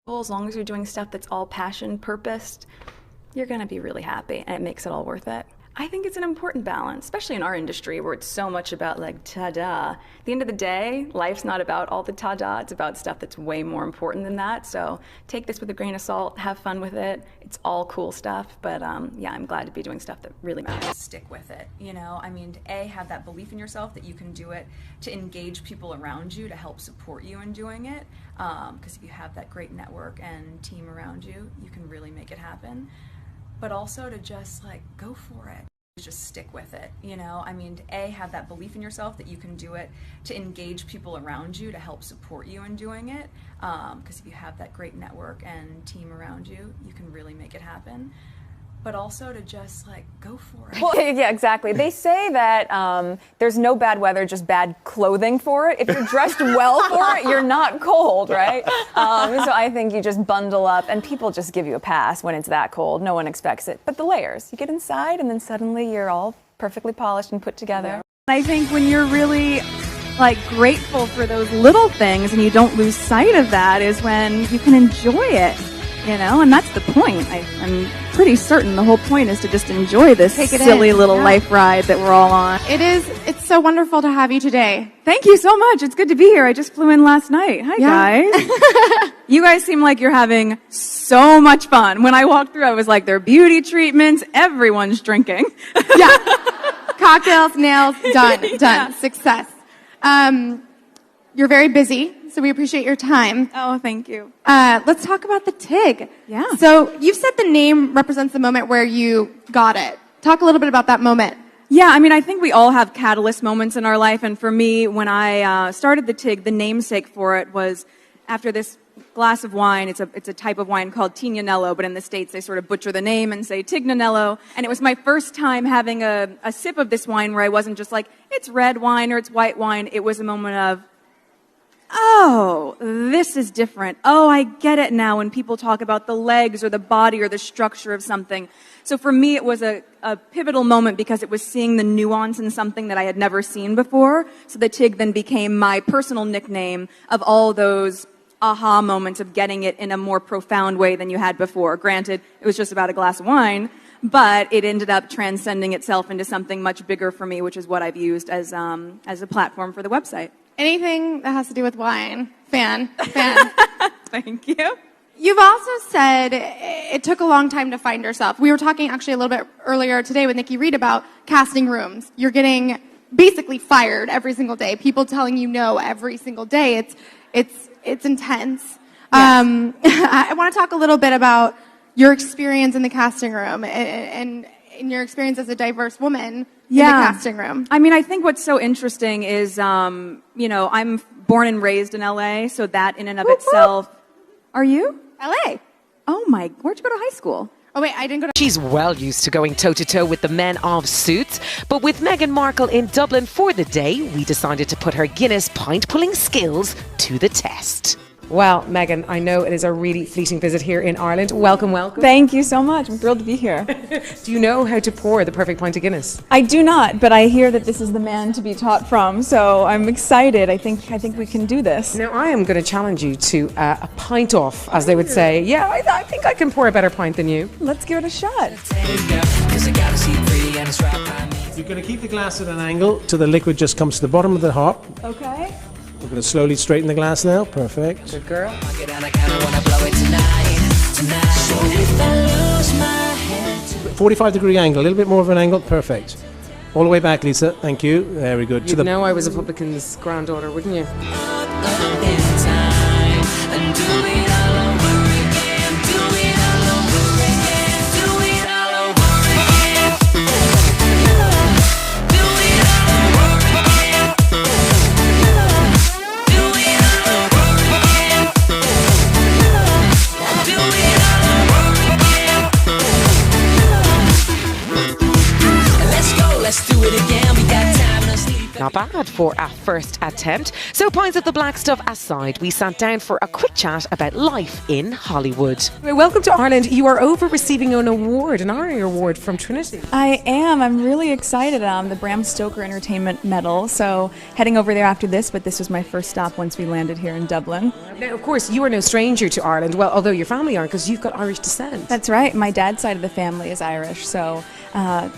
As long as you're doing stuff that's all passion purposed, you're going to be really happy, and it makes it all worth it. I think it's an important balance, especially in our industry where it's so much about like ta-da. At the end of the day, life's not about all the ta-da, it's about stuff that's way more important than that. So take this with a grain of salt, have fun with it. It's all cool stuff, but yeah, I'm glad to be doing stuff that really matters. Stick with it, you know? I mean, have that belief in yourself that you can do it, to engage people around you to help support you in doing it. Because if you have that great network and team around you, you can really make it happen. But also to just like go for it. Just stick with it, you know? I mean, have that belief in yourself that you can do it, to engage people around you to help support you in doing it. Because if you have that great network and team around you, you can really make it happen. But also to just like go for it. Well, yeah, exactly. They say that there's no bad weather, just bad clothing for it. If you're dressed well for it, you're not cold, right? So I think you just bundle up, and people just give you a pass when it's that cold. No one expects it. But the layers, you get inside, and then suddenly you're all perfectly polished and put together. I think when you're really like grateful for those little things and you don't lose sight of that is when you can enjoy it. You know, and that's the point. I'm pretty certain the whole point is to just enjoy this silly little life ride that we're all on. It's so wonderful to have you today. Thank you so much. It's good to be here. I just flew in last night. Hi, guys. You guys seem like you're having so much fun. When I walked through, I was like, there are beauty treatments. Everyone's drinking. Yeah. Cocktails, nails, done. Success. You're very busy, so we appreciate your time. Oh, thank you. Let's talk about the TIG. Yeah. So you've said the name represents the moment where you got it. Talk a little bit about that moment. Yeah, I mean, I think we all have catalyst moments in our life, and for me, when I started the TIG, the namesake for it was after this glass of wine. It's a type of wine called Tignanello, but in the States they sort of butcher the name and say Tignanello. And it was my first time having a sip of this wine where I wasn't just like, it's red wine or it's white wine. It was a moment of, oh, this is different. Oh, I get it now when people talk about the legs or the body or the structure of something. So for me, it was a pivotal moment because it was seeing the nuance in something that I had never seen before. So the TIG then became my personal nickname of all those aha moments of getting it in a more profound way than you had before. Granted, it was just about a glass of wine, but it ended up transcending itself into something much bigger for me, which is what I've used as a platform for the website. Anything that has to do with wine. Fan. Thank you. You've also said it took a long time to find yourself. We were talking actually a little bit earlier today with Nikki Reed about casting rooms. You're getting basically fired every single day. People telling you no every single day. It's intense. Yes. I want to talk a little bit about your experience in the casting room and your experience as a diverse woman in the casting room. I mean, I think what's so interesting is, I'm born and raised in LA, so that in and of itself. Are you? LA. Oh my, where'd you go to high school? Oh wait, I didn't go to... She's well used to going toe-to-toe with the men of Suits, but with Meghan Markle in Dublin for the day, we decided to put her Guinness pint-pulling skills to the test. Well, Meghan, I know it is a really fleeting visit here in Ireland. Welcome. Thank you so much. I'm thrilled to be here. Do you know how to pour the perfect pint of Guinness? I do not, but I hear that this is the man to be taught from, so I'm excited. I think we can do this. Now, I am going to challenge you to a pint off, as they would say. Yeah, I think I can pour a better pint than you. Let's give it a shot. You're going to keep the glass at an angle till the liquid just comes to the bottom of the hop. Okay. We're going to slowly straighten the glass now. Perfect. Good girl. 45-degree angle, a little bit more of an angle. Perfect. All the way back, Lisa. Thank you. Very good. You'd know I was a publican's granddaughter, wouldn't you? Not bad for a first attempt. So pints of the black stuff aside, we sat down for a quick chat about life in Hollywood. Welcome to Ireland. You are over receiving an award, an honorary award from Trinity. I am. I'm really excited. The Bram Stoker Entertainment Medal. So heading over there after this, but this was my first stop once we landed here in Dublin. Now, of course, you are no stranger to Ireland. Well, although your family aren't, because you've got Irish descent. That's right. My dad's side of the family is Irish, so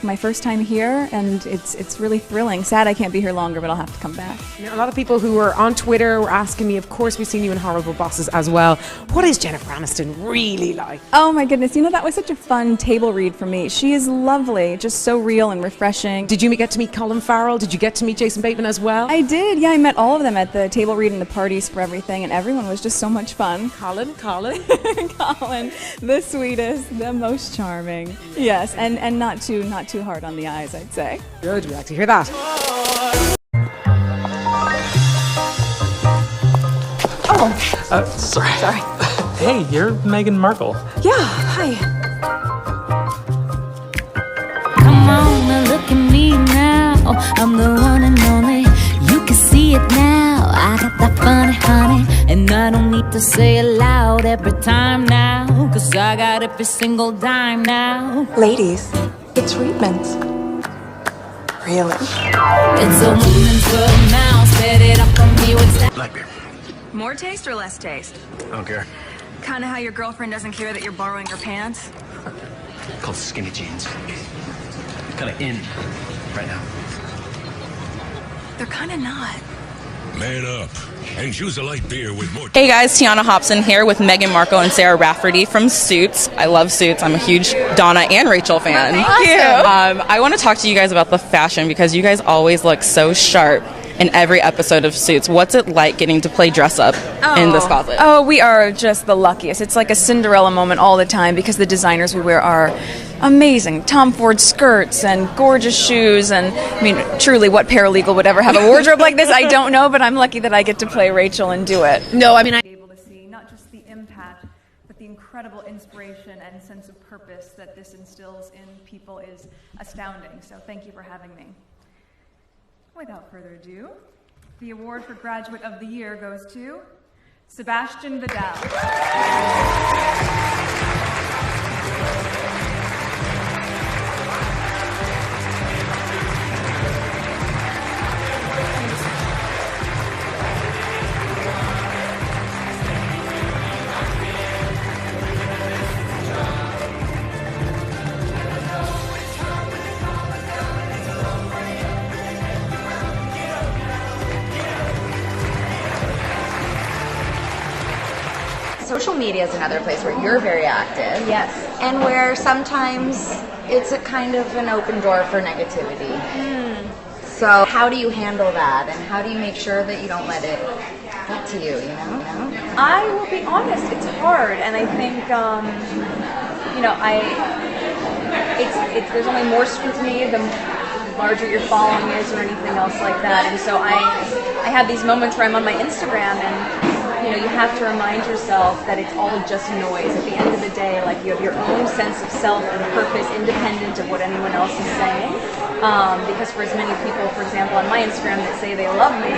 my first time here, and it's really thrilling. Sad I can't be here longer, but I'll have to come back. Now, a lot of people who were on Twitter were asking me, of course, we've seen you in Horrible Bosses as well. What is Jennifer Aniston really like? Oh my goodness, that was such a fun table read for me. She is lovely, just so real and refreshing. Did you get to meet Colin Farrell? Did you get to meet Jason Bateman as well? I did, yeah. I met all of them at the table read and the parties for everything, and everyone was just so much fun. Colin? Colin, the sweetest, the most charming. Yes, and not too hard on the eyes, I'd say. Good, we like to hear that. Sorry. Hey, you're Meghan Markle. Yeah, hi. Come on and look at me now. I'm the one and only. You can see it now. I got that funny honey, and I don't need to say it loud every time now, 'cause I got every single dime now. Ladies, it's Reedman's. Really? It's a woman's world now. Set it up for me with that. Blackbeard. More taste or less taste? I don't care. Kind of how your girlfriend doesn't care that you're borrowing her pants? Called skinny jeans. Kind of in right now. They're kind of not. Man up and choose a light beer with more. Hey guys, Tiana Hobson here with Meghan Markle and Sarah Rafferty from Suits. I love Suits. I'm a huge Donna and Rachel fan. Thank you. I want to talk to you guys about the fashion because you guys always look so sharp in every episode of Suits. What's it like getting to play dress up in this closet? Oh, we are just the luckiest. It's like a Cinderella moment all the time because the designers we wear are amazing. Tom Ford skirts and gorgeous shoes, and I mean, truly, what paralegal would ever have a wardrobe like this? I don't know, but I'm lucky that I get to play Rachel and do it. No, I mean, Able to see not just the impact, but the incredible inspiration and sense of purpose that this instills in people is astounding. So thank you for having me. Without further ado, the award for Graduate of the Year goes to Sebastian Vidal. Social media is another place where you're very active. Yes. And where sometimes it's a kind of an open door for negativity. So how do you handle that, and how do you make sure that you don't let it get to you, I will be honest, it's hard, and I think, there's only more scrutiny the larger your following is or anything else like that, and so I have these moments where I'm on my Instagram and you have to remind yourself that it's all just noise. At the end of the day, like, you have your own sense of self and purpose independent of what anyone else is saying. Because for as many people, for example, on my Instagram that say they love me,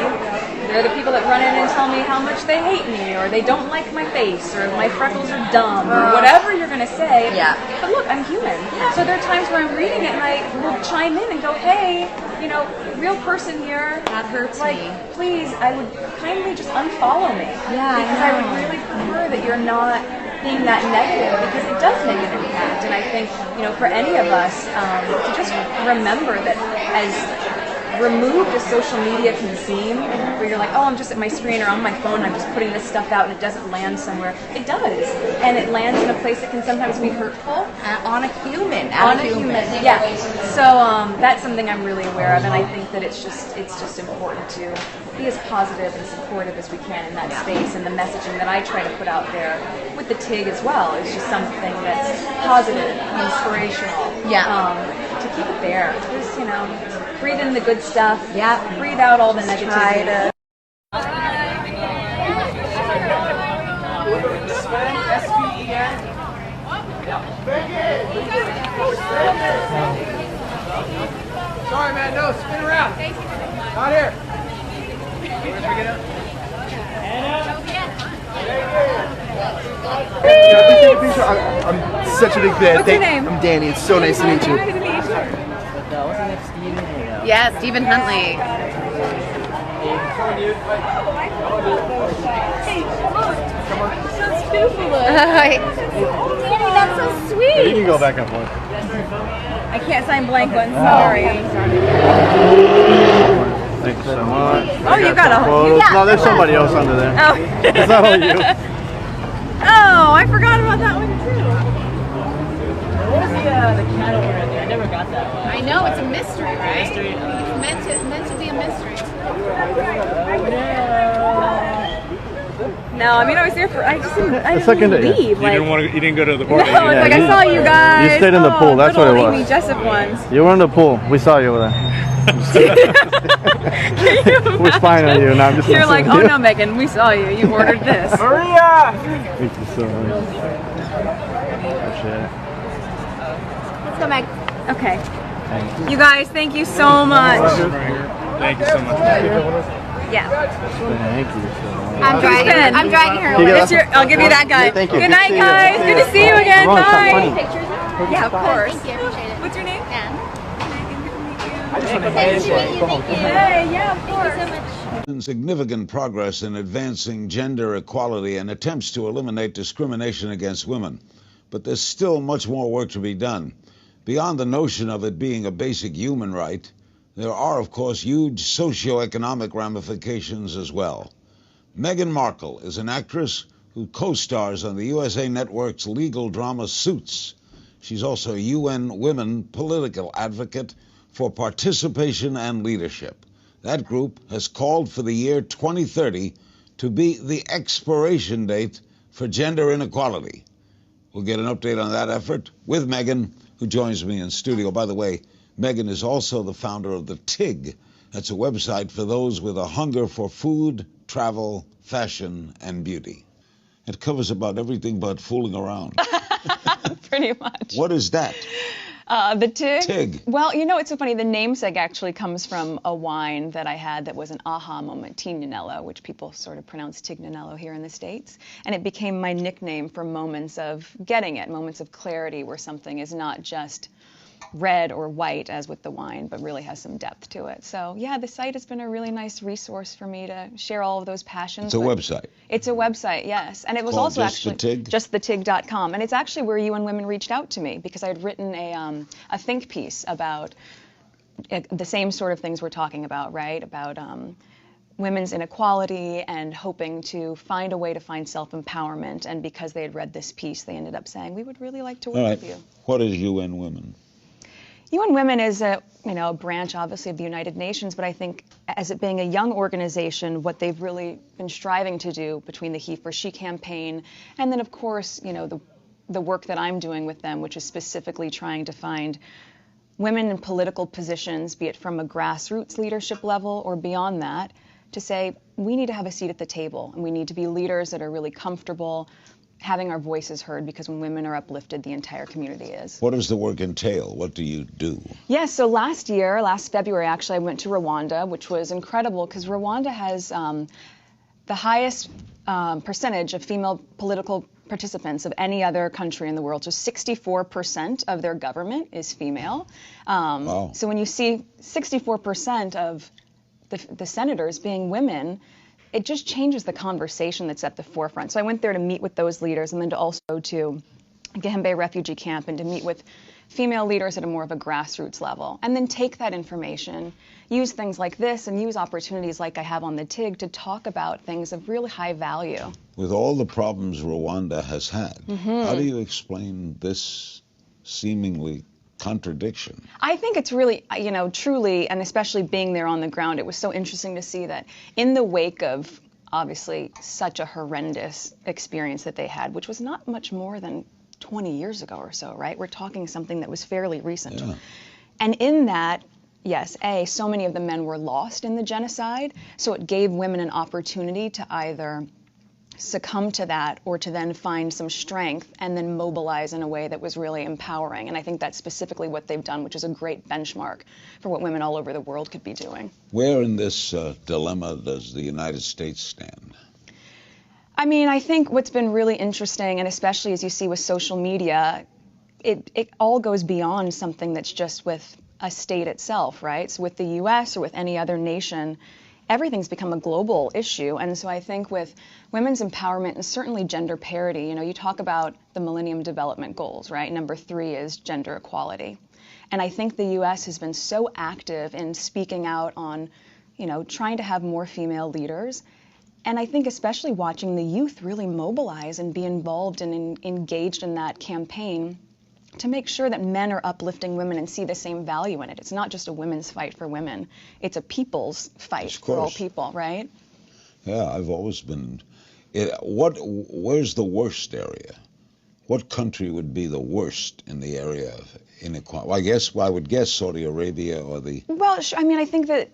they're the people that run in and tell me how much they hate me, or they don't like my face, or my freckles are dumb, or whatever you're going to say. Yeah. But look, I'm human. So there are times where I'm reading it and I will chime in and go, hey, real person here. That hurts like, me. Please, I would kindly just unfollow me. Yeah, because I would really prefer that you're not being that negative, because it does make an impact. And I think, for any of us, to just remember that as removed as social media can seem, where you're like, oh, I'm just at my screen or on my phone, I'm just putting this stuff out and it doesn't land somewhere. It does. And it lands in a place that can sometimes be hurtful. On a human. Yeah. So that's something I'm really aware of, and I think that it's just important to be as positive and supportive as we can in that space, and the messaging that I try to put out there with the TIG as well is just something that's positive, inspirational. To keep it there. Just, breathe in the good stuff. Yeah. Breathe out all the negativity. Sorry, man. No, spin around. Not here. I'm such a big fan. What's your name? I'm Danny. It's so nice to meet you. Nice to meet you. Yeah, Stephen Huntley. Hey, come on. Danny, that's so sweet. You can go back and forth. I can't sign blank ones, sorry. Thank you so much. Oh, you got a whole... No, there's somebody else under there. Oh. It's not all you. Oh, I forgot about that one too. What is the cat over there? I never got that one. I know, it's a mystery, right? Mystery? It's meant to be a mystery. No, I mean I was there for. I just didn't. I The second didn't day, yeah. leave. You like, You didn't go to the party. No, it's like I saw you guys. You stayed in the pool. That's what it good old was. Amy Jessup ones. You were in the pool. We saw you over there. We're spying on you. Now I'm just. You're like, oh no, Megan, we saw you. You ordered this. Maria! Thank you so much. Appreciate it. Let's go, Meg. Okay. Thank you. You guys, thank you so much. Thank you so much. Yeah. Thank you so much. I'm dragging her away. I'll give you that guy. Thank you. Good night, guys. Good to see you again. Bye. Pictures? Yeah, of course. Thank you, I appreciate it. What's your name? Anne. I just want to Nice to meet you, thank you. Hey, yeah, of course. Thank you so much. Significant progress in advancing gender equality and attempts to eliminate discrimination against women. But there's still much more work to be done. Beyond the notion of it being a basic human right, there are, of course, huge socioeconomic ramifications as well. Meghan Markle is an actress who co-stars on the USA Network's legal drama Suits. She's also a UN Women political advocate for participation and leadership. That group has called for the year 2030 to be the expiration date for gender inequality. We'll get an update on that effort with Meghan, who joins me in studio. By the way, Meghan is also the founder of the TIG. That's a website for those with a hunger for food, travel, fashion, and beauty. It covers about everything but fooling around. Pretty much. What is that? The TIG? TIG. Well, you know, it's so funny. The namesake actually comes from a wine that I had that was an aha moment, Tignanello, which people sort of pronounce Tignanello here in the States. And it became my nickname for moments of getting it, moments of clarity where something is not just red or white as with the wine, but really has some depth to it. So yeah, the site has been a really nice resource for me to share all of those passions. It's a website. It's a website, yes. And it was Called also just actually the TIG? just thetig.com. And it's actually where UN Women reached out to me because I had written a think piece about the same sort of things we're talking about, right? About women's inequality and hoping to find a way to find self-empowerment. And because they had read this piece, they ended up saying, we would really like to work with you. What is UN Women? UN Women is a branch, obviously, of the United Nations, but I think as it being a young organization, what they've really been striving to do between the He for She campaign and then, of course, you know, the work that I'm doing with them, which is specifically trying to find women in political positions, be it from a grassroots leadership level or beyond that, to say we need to have a seat at the table and we need to be leaders that are really comfortable having our voices heard, because when women are uplifted, the entire community is. What does the work entail? What do you do? Yeah, so last February, actually, I went to Rwanda, which was incredible because Rwanda has the highest percentage of female political participants of any other country in the world. So 64% of their government is female. Wow. So when you see 64% of the senators being women, it just changes the conversation that's at the forefront. So I went there to meet with those leaders and then to also to Gihembe refugee camp and to meet with female leaders at a more of a grassroots level. And then take that information, use things like this and use opportunities like I have on the TIG to talk about things of really high value. With all the problems Rwanda has had, how do you explain this seemingly contradiction? I think it's really, you know, truly, and especially being there on the ground, it was so interesting to see that in the wake of obviously such a horrendous experience that they had, which was not much more than 20 years ago or so, right? We're talking something that was fairly recent. Yeah. And in that, yes, so many of the men were lost in the genocide, so it gave women an opportunity to either succumb to that or to then find some strength and then mobilize in a way that was really empowering. And I think that's specifically what they've done, which is a great benchmark for what women all over the world could be doing. Where in this dilemma does the United States stand? I mean, I think what's been really interesting, and especially as you see with social media, it all goes beyond something that's just with a state itself, right? So with the U.S. or with any other nation, everything's become a global issue. And so I think with women's empowerment and certainly gender parity, you know, you talk about the Millennium Development Goals, right? Number 3 is gender equality. And I think the U.S. has been so active in speaking out on, you know, trying to have more female leaders. And I think especially watching the youth really mobilize and be involved and engaged in that campaign to make sure that men are uplifting women and see the same value in it. It's not just a women's fight for women. It's a people's fight for all people, right? Yeah, I've always been... Where's the worst area? What country would be the worst in the area of inequality? Well, I would guess Saudi Arabia or the... Well, I mean, I think that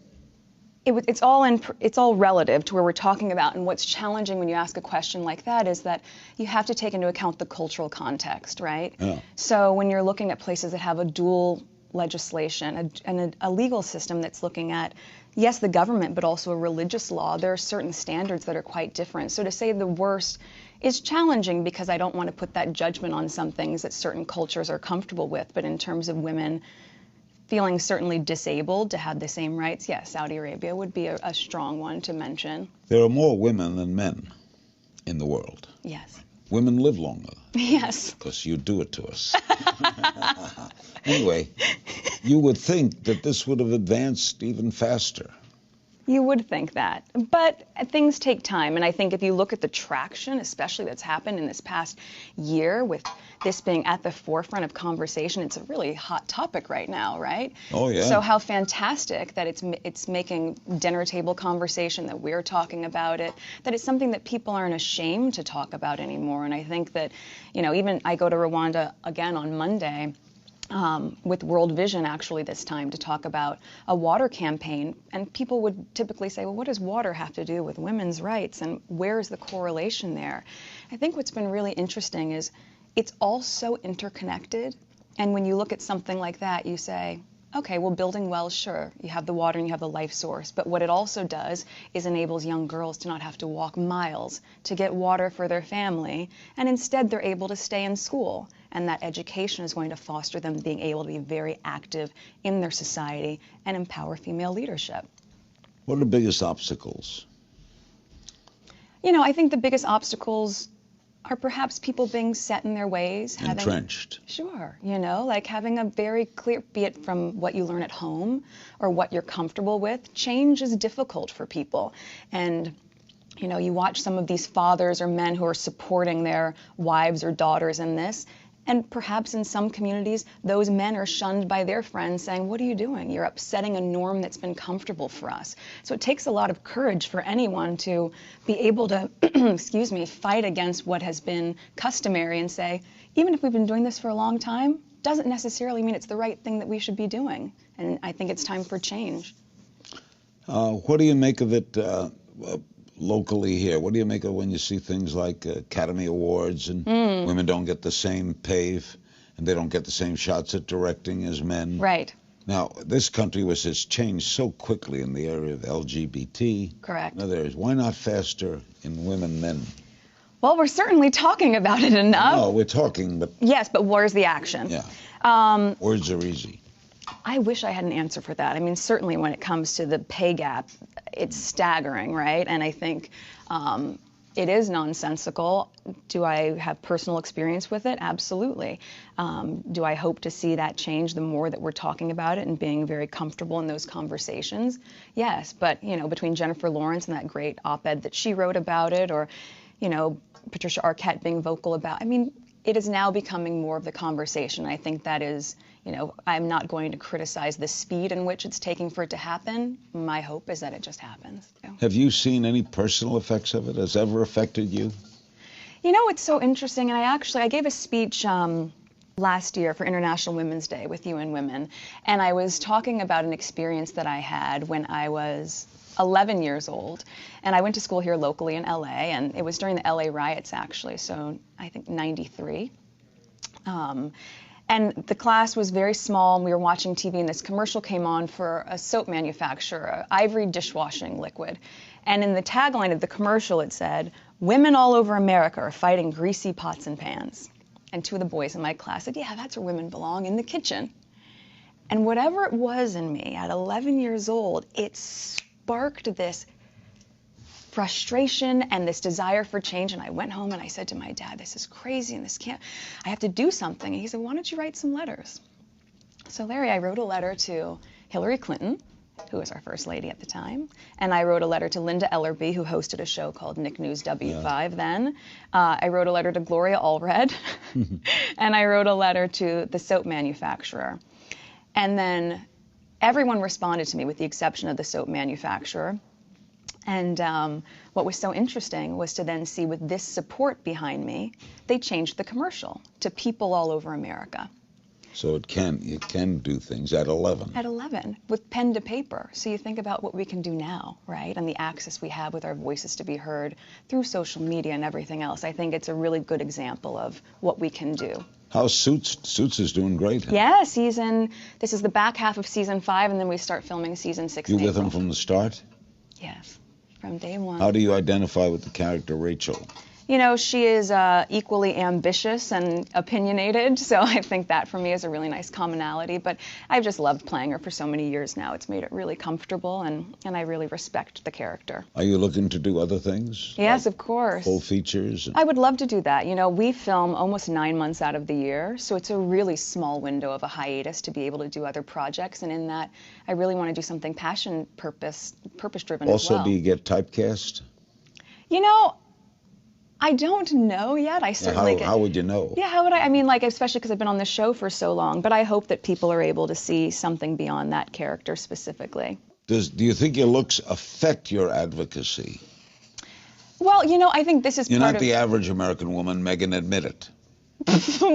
it's all relative to where we're talking about, and what's challenging when you ask a question like that is that you have to take into account the cultural context, right? Yeah. So when you're looking at places that have a dual legislation and a legal system that's looking at, yes, the government, but also a religious law, there are certain standards that are quite different. So to say the worst is challenging because I don't want to put that judgment on some things that certain cultures are comfortable with, but in terms of women feeling certainly disabled to have the same rights, yes, Saudi Arabia would be a strong one to mention. There are more women than men in the world. Yes. Women live longer. Yes. Because you do it to us. Anyway, you would think that this would have advanced even faster. You would think that, but things take time, and I think if you look at the traction, especially that's happened in this past year, with this being at the forefront of conversation, it's a really hot topic right now, right? Oh yeah. So how fantastic that it's making dinner table conversation, that we're talking about it, that it's something that people aren't ashamed to talk about anymore. And I think that, you know, even I go to Rwanda again on Monday. With World Vision actually this time to talk about a water campaign, and people would typically say, well, what does water have to do with women's rights, and where's the correlation there? I think what's been really interesting is it's all so interconnected, and when you look at something like that, you say, okay, well, building wells, sure, you have the water and you have the life source, but what it also does is enables young girls to not have to walk miles to get water for their family, and instead they're able to stay in school. And that education is going to foster them being able to be very active in their society and empower female leadership. What are the biggest obstacles? You know, I think the biggest obstacles are perhaps people being set in their ways. Entrenched. Sure. You know, like having a very clear, be it from what you learn at home or what you're comfortable with, change is difficult for people. And you know, you watch some of these fathers or men who are supporting their wives or daughters in this, and perhaps in some communities, those men are shunned by their friends saying, what are you doing? You're upsetting a norm that's been comfortable for us. So it takes a lot of courage for anyone to be able to, excuse me, fight against what has been customary and say, even if we've been doing this for a long time, doesn't necessarily mean it's the right thing that we should be doing. And I think it's time for change. What do you make of it locally here? What do you make of when you see things like Academy Awards and women don't get the same pay and they don't get the same shots at directing as men? Right. Now, this country has changed so quickly in the area of LGBT. Correct. In other words, why not faster in women, men? Well, we're certainly talking about it enough. No, we're talking, but... Yes, but where's the action? Yeah. Words are easy. I wish I had an answer for that. I mean, certainly when it comes to the pay gap, it's staggering, right? And I think it is nonsensical. Do I have personal experience with it? Absolutely. Do I hope to see that change the more that we're talking about it and being very comfortable in those conversations? Yes, but, you know, between Jennifer Lawrence and that great op-ed that she wrote about it, or, you know, Patricia Arquette being vocal about, I mean, it is now becoming more of the conversation. I think that is, you know, I'm not going to criticize the speed in which it's taking for it to happen. My hope is that it just happens. Have you seen any personal effects of it? Has it ever affected you? You know, it's so interesting, and I gave a speech last year for International Women's Day with UN Women, and I was talking about an experience that I had when I was 11 years old, and I went to school here locally in LA, and it was during the LA riots actually, so I think 93. And the class was very small, and we were watching TV, and this commercial came on for a soap manufacturer, Ivory dishwashing liquid. And in the tagline of the commercial, it said, "Women all over America are fighting greasy pots and pans." And two of the boys in my class said, yeah, that's where women belong, in the kitchen. And whatever it was in me at 11 years old, it sparked this frustration and this desire for change. And I went home and I said to my dad, this is crazy and I have to do something. And he said, why don't you write some letters? So Larry, I wrote a letter to Hillary Clinton, who was our first lady at the time, and I wrote a letter to Linda Ellerby, who hosted a show called Nick News W5 then. I wrote a letter to Gloria Allred, and I wrote a letter to the soap manufacturer. And then everyone responded to me with the exception of the soap manufacturer. And what was so interesting was to then see with this support behind me, they changed the commercial to people all over America. So you can do things at 11. At 11, with pen to paper. So you think about what we can do now, right? And the access we have with our voices to be heard through social media and everything else. I think it's a really good example of what we can do. How's Suits? Suits is doing great. Huh? Yeah, this is the back half of season 5, and then we start filming season 6. You with them from the start? Yes, from day one. How do you identify with the character Rachel? You know, she is equally ambitious and opinionated, so I think that for me is a really nice commonality. But I've just loved playing her for so many years now. It's made it really comfortable, and I really respect the character. Are you looking to do other things? Yes, of course. Full features? I would love to do that. You know, we film almost 9 months out of the year, so it's a really small window of a hiatus to be able to do other projects. And in that, I really want to do something purpose-driven as well. Also, do you get typecast? You know, I don't know yet. I certainly How would you know? Yeah, how would I? I mean, like, especially because I've been on the show for so long. But I hope that people are able to see something beyond that character specifically. Do you think your looks affect your advocacy? Well, you know, I think this is You're not the average American woman, Meghan, admit it.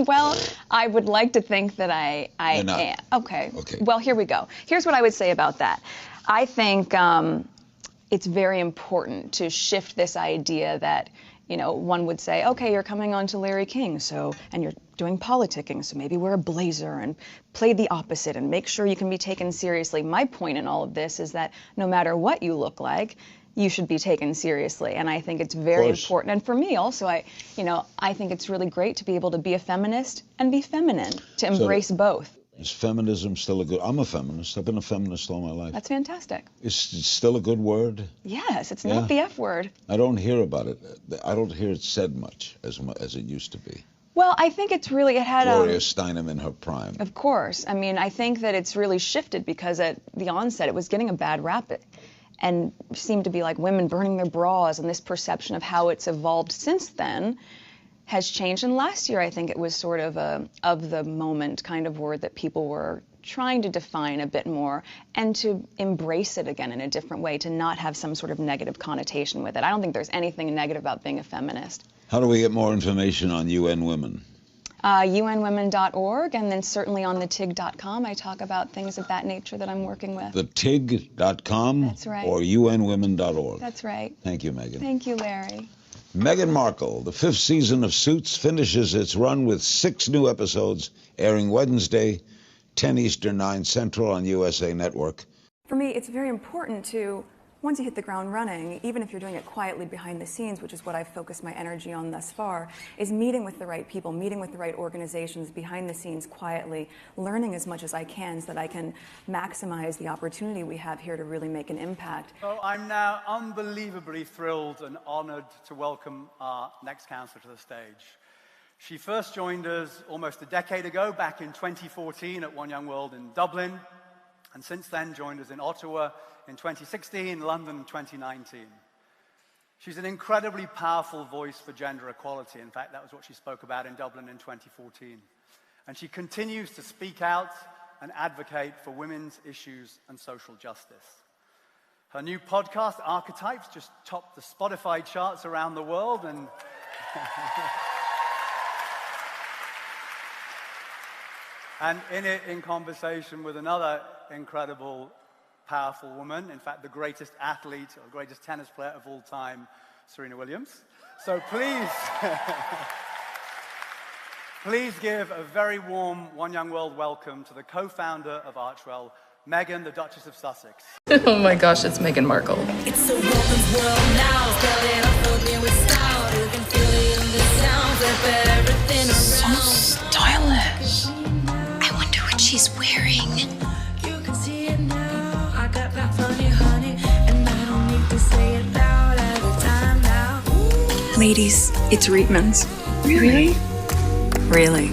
Well, I would like to think that I am. Okay. Well, here we go. Here's what I would say about that. I think it's very important to shift this idea that, you know, one would say, okay, you're coming on to Larry King, and you're doing politicking, so maybe wear a blazer and play the opposite and make sure you can be taken seriously. My point in all of this is that no matter what you look like, you should be taken seriously, and I think it's very important. And for me also, I think it's really great to be able to be a feminist and be feminine, to embrace both. Is feminism still a good... I'm a feminist. I've been a feminist all my life. That's fantastic. Is it still a good word? Yes, it's not the F word. I don't hear about it. I don't hear it said much as it used to be. Well, I think it had... Gloria Steinem in her prime. Of course. I mean, I think that it's really shifted because at the onset it was getting a bad rap and seemed to be like women burning their bras, and this perception of how it's evolved since then has changed. And last year, I think it was sort of of the moment kind of word that people were trying to define a bit more and to embrace it again in a different way, to not have some sort of negative connotation with it. I don't think there's anything negative about being a feminist. How do we get more information on UN Women? unwomen.org, and then certainly on thetig.com. I talk about things of that nature that I'm working with. Thetig.com? That's right. Or unwomen.org? That's right. Thank you, Meghan. Thank you, Larry. Meghan Markle, the 5th season of Suits, finishes its run with 6 new episodes, airing Wednesday, 10 Eastern, 9 Central on USA Network. For me, it's very important to, once you hit the ground running, even if you're doing it quietly behind the scenes, which is what I've focused my energy on thus far, is meeting with the right people, meeting with the right organizations behind the scenes quietly, learning as much as I can so that I can maximize the opportunity we have here to really make an impact. So I'm now unbelievably thrilled and honored to welcome our next counselor to the stage. She first joined us almost a decade ago, back in 2014 at One Young World in Dublin, and since then joined us in Ottawa in 2016, London in 2019. She's an incredibly powerful voice for gender equality. In fact, that was what she spoke about in Dublin in 2014. And she continues to speak out and advocate for women's issues and social justice. Her new podcast, Archetypes, just topped the Spotify charts around the world, and and in it, in conversation with another incredible, powerful woman, in fact, the greatest athlete or greatest tennis player of all time, Serena Williams. So please, please give a very warm One Young World welcome to the co-founder of Archwell, Meghan, the Duchess of Sussex. Oh my gosh, it's Meghan Markle. It's a woman's world now, spelling up me with style. You can feel it in the sounds of everything around. So stylish. I wonder what she's wearing. You can see it now. I got that funny honey, and Ladies, it's Reitman's. Really? Really.